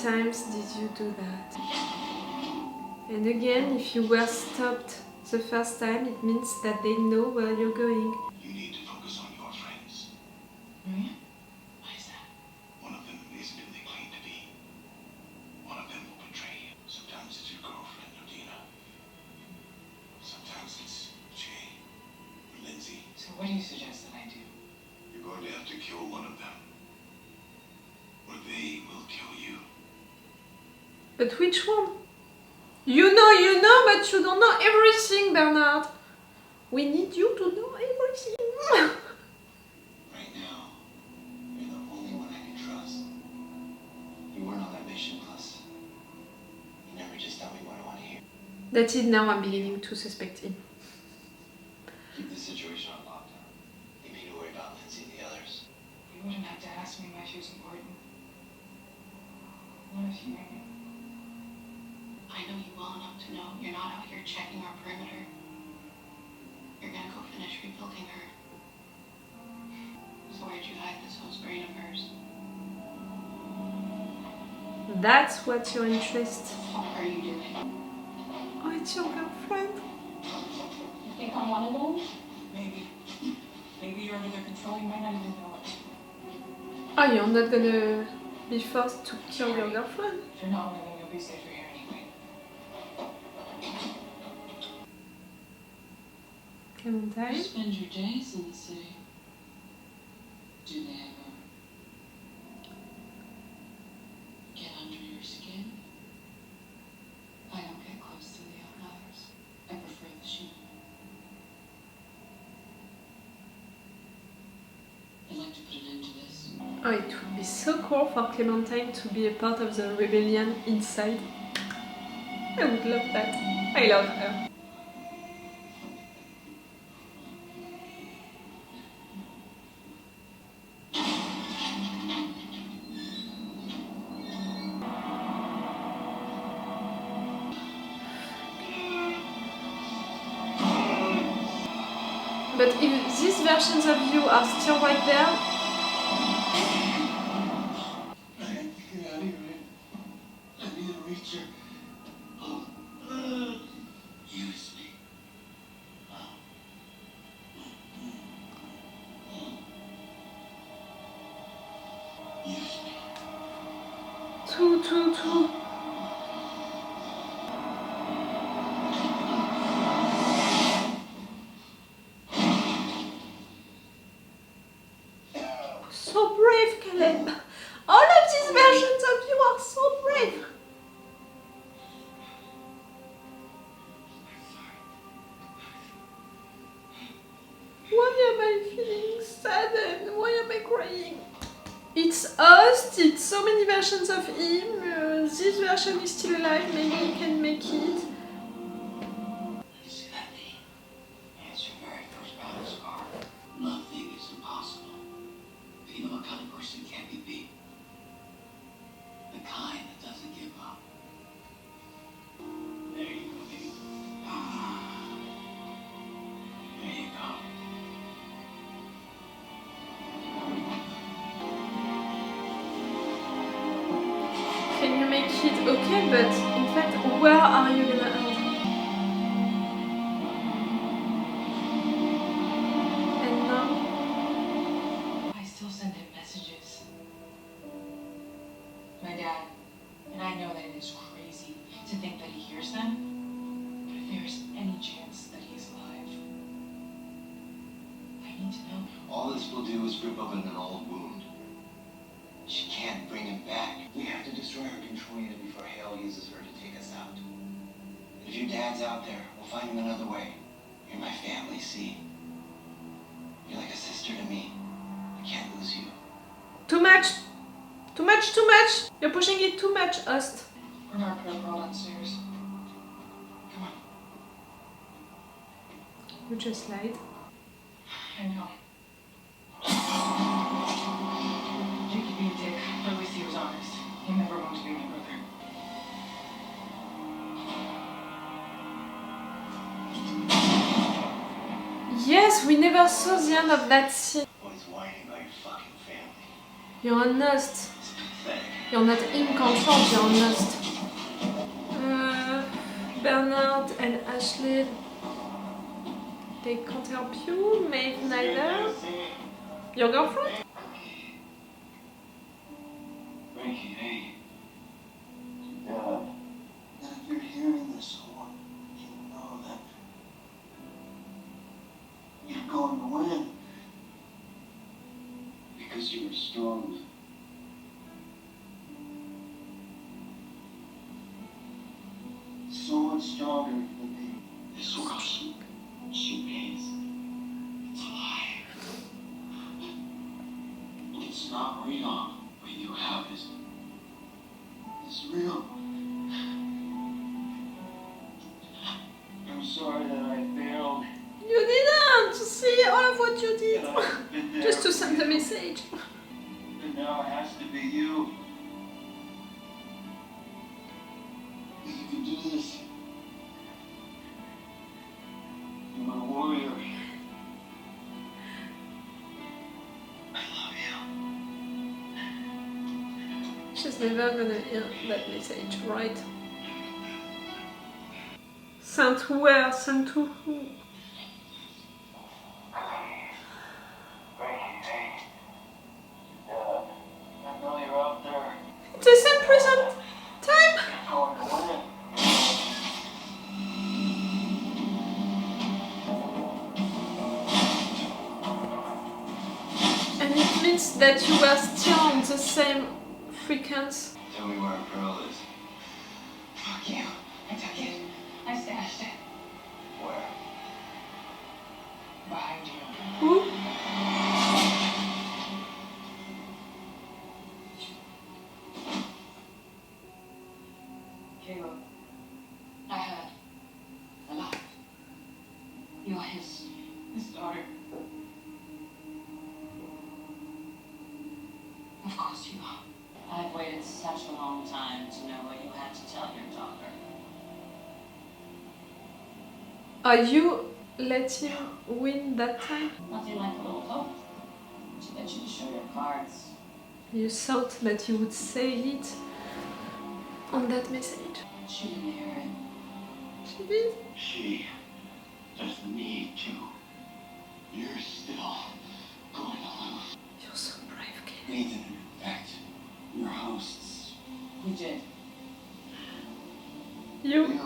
times did you do that? And again, if you were stopped the first time, it means that they know where you're going. You need to focus on your friends. Mm-hmm. Why is that? One of them isn't who they claim to be. One of them will betray you. Sometimes it's your girlfriend, Odina. Sometimes it's Jay or Lindsay. So what do you suggest that I do? You're going to have to kill one of them. Or they will kill you. But which one? You know, but you don't know everything, Bernard. We need you to know everything. Right now, you're the only one I can trust. You weren't on that mission, plus you never just tell me what I want to hear. That's it, now I'm beginning to suspect him. Keep the situation on lockdown. You need to worry about Lindsay and the others. You wouldn't have to ask me why she was important. What if you knew? I know you well enough to know you're not out here checking our perimeter. You're gonna go finish rebuilding her. So where'd you hide this whole brain of hers? That's what your interest. What are you doing? Oh, it's your girlfriend. You think I'm one of them? Maybe. Maybe you're under their control, you might not even know it. Oh, you're not gonna be forced to kill your girlfriend? If you're not living, you'll be safer here anyway. Clementine? You spend your days in the city. Do they ever get under your skin? I don't get close to the outliers. I prefer the sheep. I'd like to put an end to this. Oh, it would be so cool for Clementine to be a part of the rebellion inside. I would love that. I love her. But if these versions of you are still right there, Get out of here, man. I need to reach her. Use me. Use me. two. So brave, Caleb. All of these versions of you are so brave. Why am I feeling saddened? Why am I crying? It's us, it's so many versions of him. This version is still alive, maybe he can make it. You see that name? It's your very first battle scar. Nothing is impossible. But you know what kind of person can't be beat? The kind that doesn't give up. There you go, baby. There you go. Can you make it okay, but in fact, where are you gonna end? And now? I still send him messages. My dad, and I know that it is crazy to think that he hears them, but if there is any chance that he is alive, I need to know. All this will do is rip open an old wound. She can't bring him back. We have to destroy her control unit before Hale uses her to take us out. And if your dad's out there, we'll find him another way. You're my family, see? You're like a sister to me. I can't lose you. Too much! Too much, too much! You're pushing it too much, Ost. We're not put up all downstairs. Come on. You just lied. I know. You could be a dick, but at least he was honest. He never wanted to be my brother. Yes, we never saw the end of that scene. Always whining about your fucking family. You're an Ost. It's pathetic. You're not in control, you're lost. Bernard and Ashley, they can't help you. Maeve neither. Your girlfriend? Frankie, hey. Dad. If you're hearing this, I want you to know that you're going to win. Because you were strong. So much stronger than me. This world she is. It's alive. It's not real. What you have is real. I'm sorry that I failed. You didn't see all of what you did. That I've been there Just to for send the you. message. But now it has to be you. You can do this. You're my warrior. I love you. She's never gonna hear that message, right? Sent where? Sent to who? Frankie, hey. Dad, I know you're out there. It's the same present time! You're going to win. And it means that you were still on the same frequency. Tell me where a pearl is. Fuck you. I took it. I stashed it. Where? Behind you. Who? Caleb. I heard. Alive. You're his daughter. Of course you are. I've waited such a long time to know what you had to tell your daughter. Are you let him win that time? Nothing like a little hope to get you to show your cards. You thought that you would say it on that message. She didn't hear it. She did? She doesn't need to. You're still going to lose. You're so brave, kid. Nathan, in fact, your hosts. We did. You?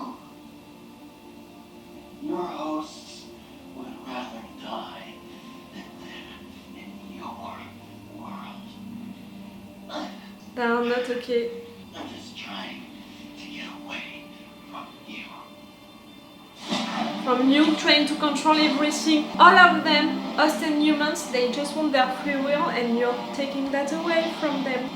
Your hosts would rather die than live in your world. They are not okay. I'm just trying to get away from you. From you trying to control everything. All of them, us and humans, they just want their free will and you're taking that away from them.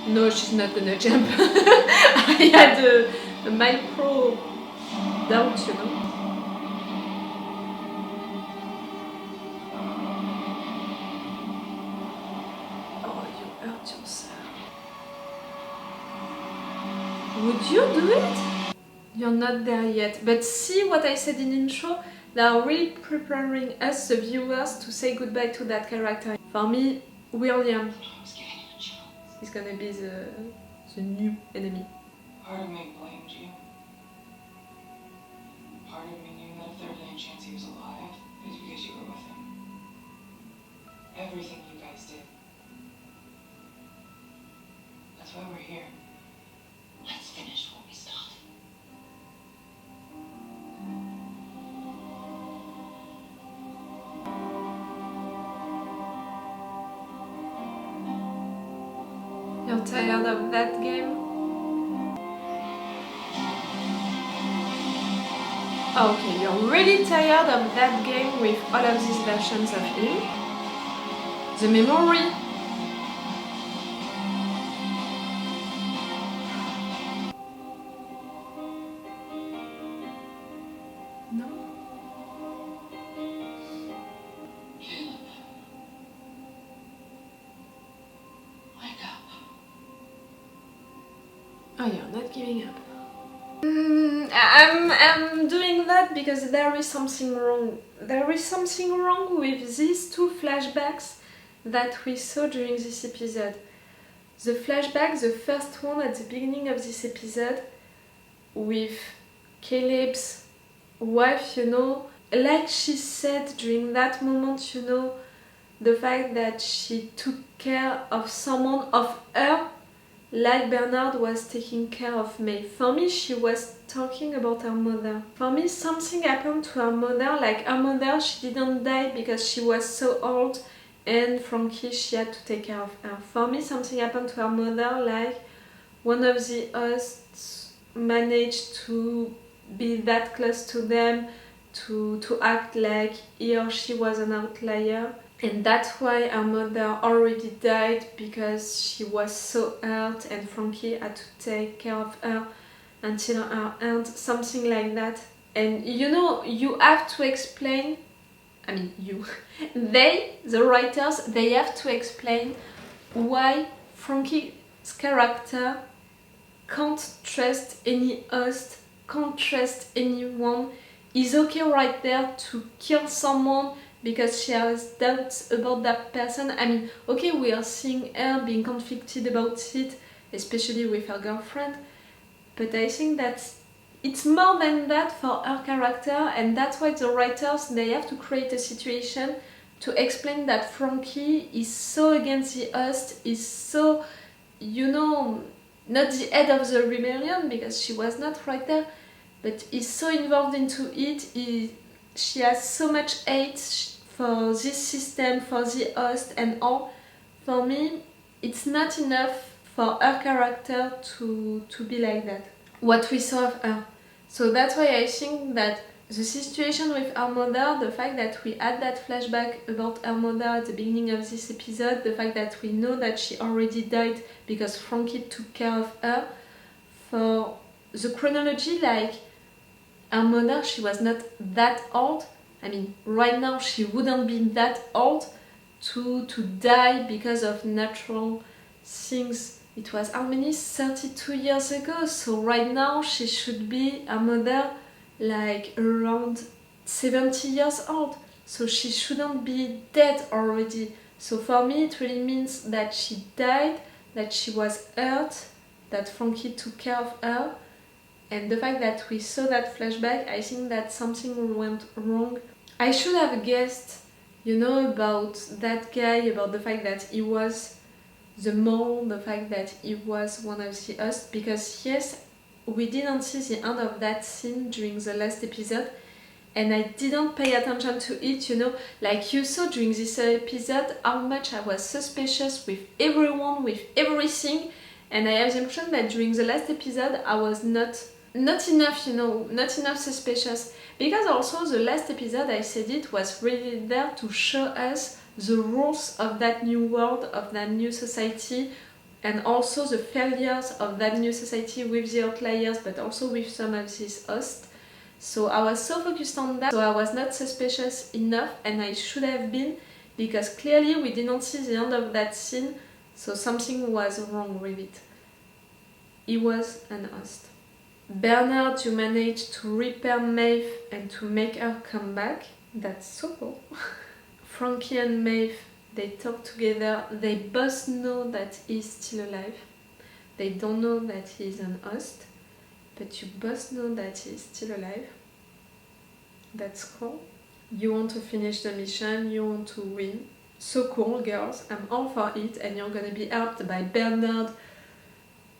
No, she's not gonna jump. I had a micro doubt, you know. Oh, you hurt yourself. Would you do it? You're not there yet, but see what I said in intro? They are really preparing us, the viewers, to say goodbye to that character. For me, William is gonna be the new enemy. Part of me blamed you. Part of me knew that if there was any chance he was alive, it was because you were with him. Everything you guys did. That's why we're here. Let's finish what we started. You're tired of that game? Okay, you're really tired of that game with all of these versions of him. The memory. No. Caleb. Wake up. Oh, you're not giving up. I'm doing that because there is something wrong. There is something wrong with these two flashbacks that we saw during this episode. The flashback, the first one at the beginning of this episode, with Caleb's wife, you know, like she said during that moment, you know, the fact that she took care of someone of her, like Bernard was taking care of Maeve. For me, she was talking about her mother. For me, something happened to her mother, like her mother, she didn't die because she was so old, and Frankie, she had to take care of her. For me, something happened to her mother, like one of the hosts managed to be that close to them, to act like he or she was an outlier. And that's why her mother already died, because she was so hurt and Frankie had to take care of her until her end, something like that. And you know, you have to explain, I mean you, the writers, they have to explain why Frankie's character can't trust any host, can't trust anyone, is okay right there to kill someone because she has doubts about that person. I mean, okay, we are seeing her being conflicted about it, especially with her girlfriend, but I think that it's more than that for her character, and that's why the writers, they have to create a situation to explain that Frankie is so against the host, is so, you know, not the head of the rebellion, because she was not right there, but is so involved into it, she has so much hate for this system, for the host and all. For me, it's not enough for her character to be like that, what we saw of her. So that's why I think that the situation with her mother, the fact that we had that flashback about her mother at the beginning of this episode, the fact that we know that she already died because Frankie took care of her, for the chronology, like her mother, she was not that old. I mean, right now she wouldn't be that old to die because of natural things. It was how many? 32 years ago. So right now she should be, her mother, like around 70 years old. So she shouldn't be dead already. So for me it really means that she died, that she was hurt, that Frankie took care of her. And the fact that we saw that flashback, I think that something went wrong. I should have guessed, you know, about that guy, about the fact that he was the mole, the fact that he was one of the hosts, because yes, we didn't see the end of that scene during the last episode, and I didn't pay attention to it, you know, like you saw during this episode how much I was suspicious with everyone, with everything, and I have the impression that during the last episode I was not enough, you know, not enough suspicious, because also the last episode, I said it, was really there to show us the rules of that new world, of that new society, and also the failures of that new society with the outliers, but also with some of these hosts. So I was so focused on that, so I was not suspicious enough, and I should have been, because clearly we didn't see the end of that scene, so something was wrong with it. He was an host. Bernard, you managed to repair Maeve and to make her come back. That's so cool. Frankie and Maeve, they talk together. They both know that he's still alive. They don't know that he's an host, but you both know that he's still alive. That's cool. You want to finish the mission, you want to win. So cool, girls. I'm all for it, and you're gonna be helped by Bernard,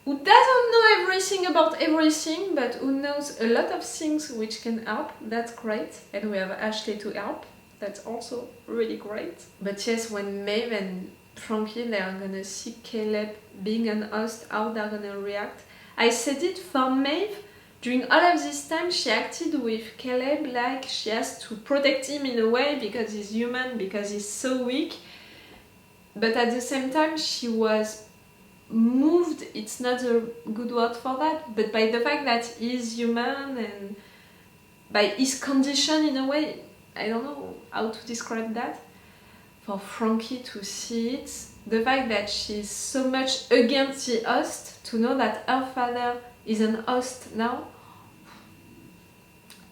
who doesn't know everything about everything, but who knows a lot of things which can help. That's great. And we have Ashley to help. That's also really great. But yes, when Maeve and Frankie, they are gonna see Caleb being an host, how they're gonna react. I said it for Maeve. During all of this time, she acted with Caleb like she has to protect him in a way because he's human, because he's so weak. But at the same time, she was moved, it's not a good word for that, but by the fact that he's human and by his condition in a way, I don't know how to describe that. For Frankie to see it, the fact that she's so much against the host, to know that her father is an host now,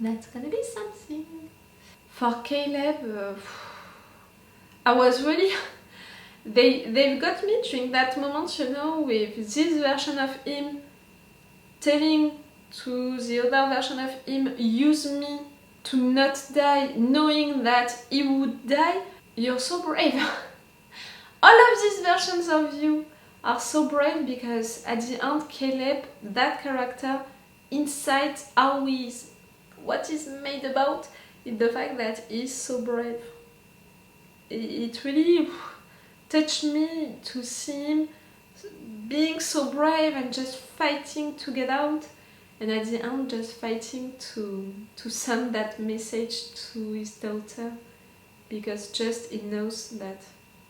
That's gonna be something. For Caleb, I was really... They've got me during that moment, you know, with this version of him telling to the other version of him, use me to not die, knowing that he would die. You're so brave. All of these versions of you are so brave because at the end, Caleb, that character, inside how he is, what he's made about, is the fact that he's so brave. It really touched me to see him being so brave and just fighting to get out, and at the end just fighting to send that message to his daughter, because just he knows that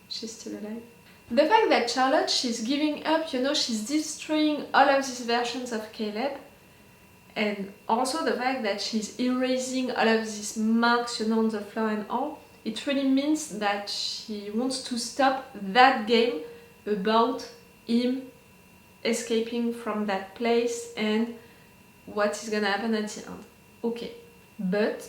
she's still alive. The fact that Charlotte, she's giving up, you know, she's destroying all of these versions of Caleb, and also the fact that she's erasing all of these marks, you know, on the floor and all, it really means that she wants to stop that game about him escaping from that place and what is gonna happen at the end. Okay, but,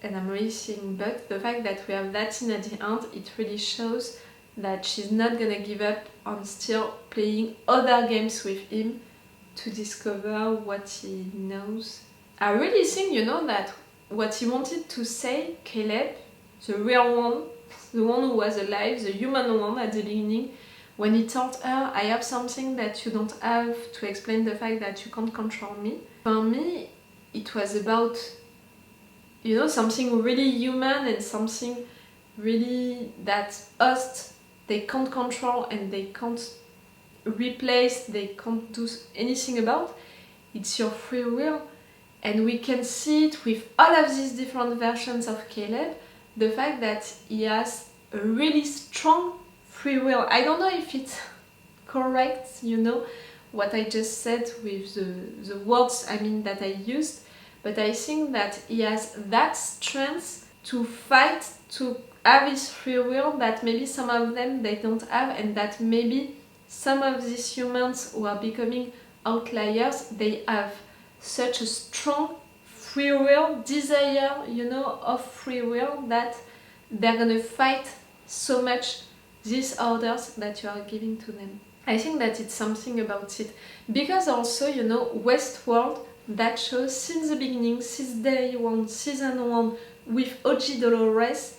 and I'm really saying but, the fact that we have that scene at the end, it really shows that she's not gonna give up on still playing other games with him to discover what he knows. I really think, you know, that what he wanted to say, Caleb, the real one, the one who was alive, the human one at the beginning, when he told her, I have something that you don't have to explain the fact that you can't control me. For me, it was about, you know, something really human and something really that us, they can't control and they can't replace, they can't do anything about. It's your free will. And we can see it with all of these different versions of Caleb, the fact that he has a really strong free will. I don't know if it's correct, you know, what I just said with the words, I mean, that I used, but I think that he has that strength to fight, to have his free will that maybe some of them they don't have, and that maybe some of these humans who are becoming outliers, they have such a strong free will, desire, you know, of free will, that they're gonna fight so much these orders that you are giving to them. I think that it's something about it. Because also, you know, Westworld, that show since the beginning, since day one, season 1, with OG Dolores,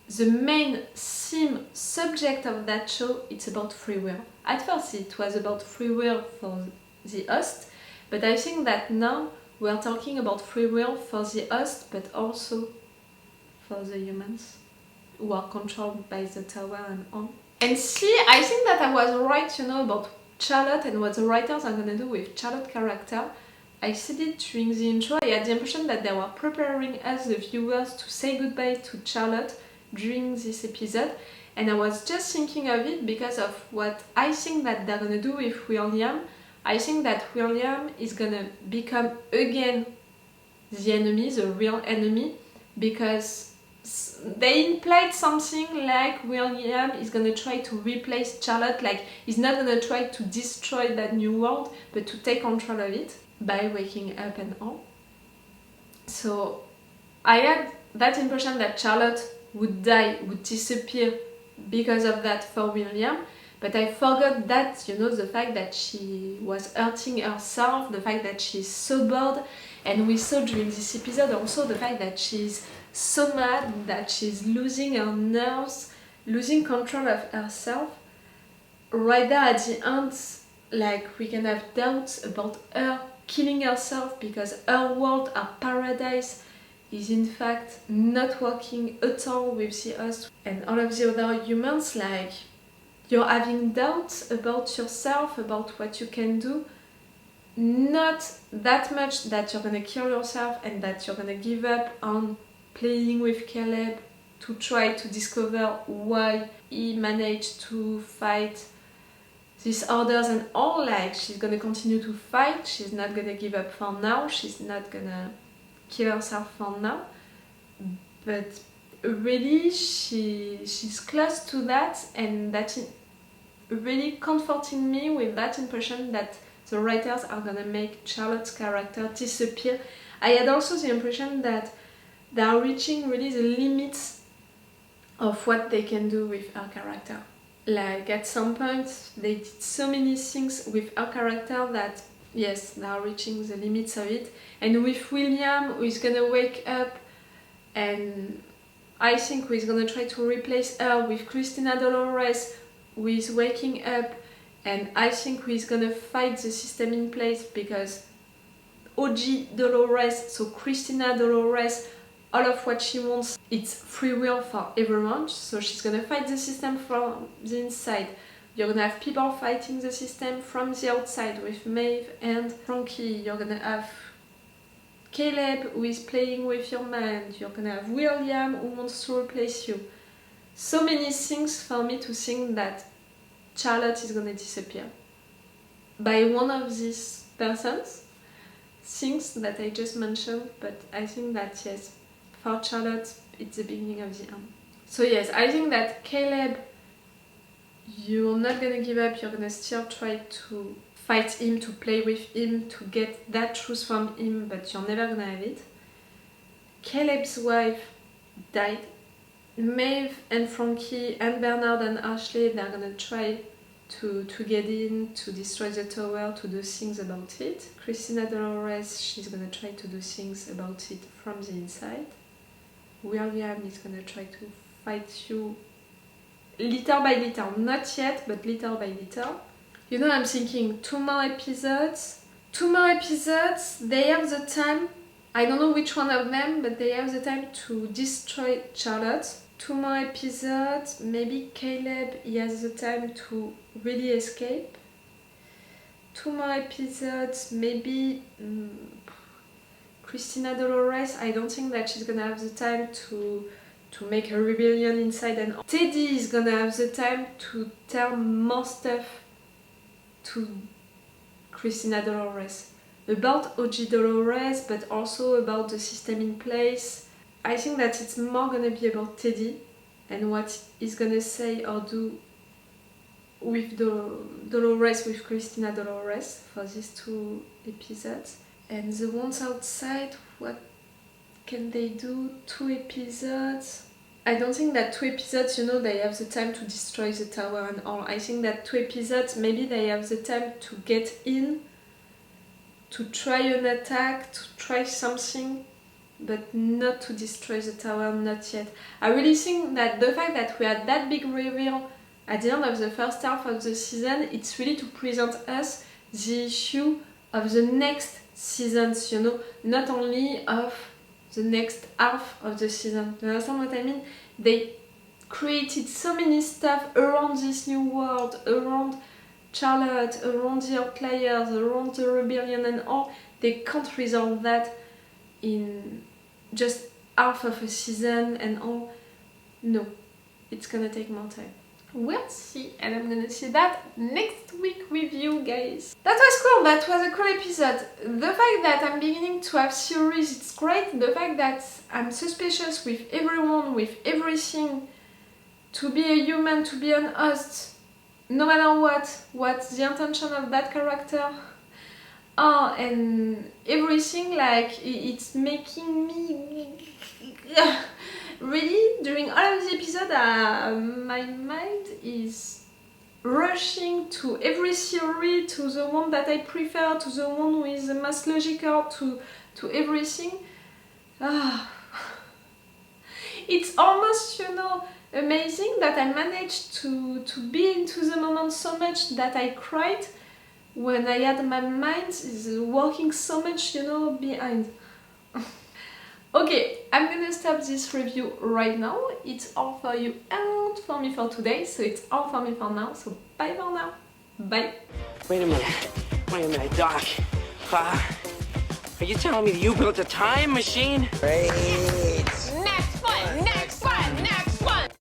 the main theme, subject of that show, it's about free will. At first it was about free will for the host, but I think that now we're talking about free will for the host, but also for the humans who are controlled by the tower and all. And see, I think that I was right, you know, about Charlotte and what the writers are gonna do with Charlotte's character. I said it during the intro, I had the impression that they were preparing us, the viewers, to say goodbye to Charlotte during this episode, and I was just thinking of it because of what I think that they're gonna do with William. I think that William is gonna become again the enemy, the real enemy, because they implied something like William is gonna try to replace Charlotte, like he's not gonna try to destroy that new world, but to take control of it by waking up and all. So I had that impression that Charlotte would die, would disappear because of that for William, but I forgot that, you know, the fact that she was hurting herself, the fact that she's so bored, and we saw during this episode also the fact that she's so mad, that she's losing her nerves, losing control of herself. Right there at the end, like, we can have doubts about her killing herself because her world, her paradise, is in fact not working at all with the host and all of the other humans. Like, you're having doubts about yourself, about what you can do, not that much that you're gonna kill yourself and that you're gonna give up on playing with Caleb to try to discover why he managed to fight these orders and all. Like, she's gonna continue to fight, she's not gonna give up for now, she's not gonna kill herself for now, but really she's close to that, and that's really comforting me with that impression that the writers are gonna make Charlotte's character disappear. I had also the impression that they are reaching really the limits of what they can do with her character. Like at some point they did so many things with her character that yes, they are reaching the limits of it. And with William, who is gonna wake up, and I think he's gonna try to replace her with Christina-Dolores, who is waking up, and I think he's gonna fight the system in place because OG Dolores, so Christina-Dolores, all of what she wants, it's free will for everyone, so she's gonna fight the system from the inside. You're gonna have people fighting the system from the outside with Maeve and Frankie. You're gonna have Caleb, who is playing with your mind. You're gonna have William, who wants to replace you. So many things for me to think that Charlotte is gonna disappear by one of these persons, things that I just mentioned, but I think that yes, for Charlotte, it's the beginning of the end. So yes, I think that Caleb, you're not gonna give up, you're gonna still try to fight him, to play with him, to get that truth from him, but you're never gonna have it. Caleb's wife died. Maeve and Frankie and Bernard and Ashley, they're gonna try to get in, to destroy the tower, to do things about it. Christina-Dolores, she's gonna try to do things about it from the inside. William is gonna try to fight you little by little, not yet, but little by little. You know, I'm thinking 2 more episodes. 2 more episodes, they have the time, I don't know which one of them, but they have the time to destroy Charlotte. 2 more episodes, maybe Caleb, he has the time to really escape. 2 more episodes, maybe Christina-Dolores, I don't think that she's gonna have the time to make a rebellion inside, and Teddy is gonna have the time to tell more stuff to Christina-Dolores about OG Dolores, but also about the system in place. I think that it's more gonna be about Teddy and what he's gonna say or do with Dolores, with Christina-Dolores for these 2 episodes. And the ones outside, what can they do? 2 episodes? I don't think that 2 episodes, you know, they have the time to destroy the tower and all. I think that 2 episodes, maybe they have the time to get in, to try an attack, to try something, but not to destroy the tower, not yet. I really think that the fact that we had that big reveal at the end of the first half of the season, it's really to present us the issue of the next seasons, you know, not only of the next half of the season. You understand what I mean? They created so many stuff around this new world, around Charlotte, around the outliers, around the rebellion and all. They can't resolve that in just half of a season and all. No, it's gonna take more time. We'll see, and I'm gonna see that next week with you guys. That was cool, that was a cool episode. The fact that I'm beginning to have theories, it's great. The fact that I'm suspicious with everyone, with everything, to be a human, to be an host, no matter what's the intention of that character. Oh, and everything, like, it's making me... Really, during all of the episode, my mind is rushing to every theory, to the one that I prefer, to the one who is the most logical, to everything. It's almost, you know, amazing that I managed to be into the moment so much that I cried when I had my mind is working so much, you know, behind. Okay, I'm gonna stop this review right now. It's all for you and for me for today, so it's all for me for now, so bye for now. Bye. Wait a minute, Doc. Are you telling me that you built a time machine? Hey.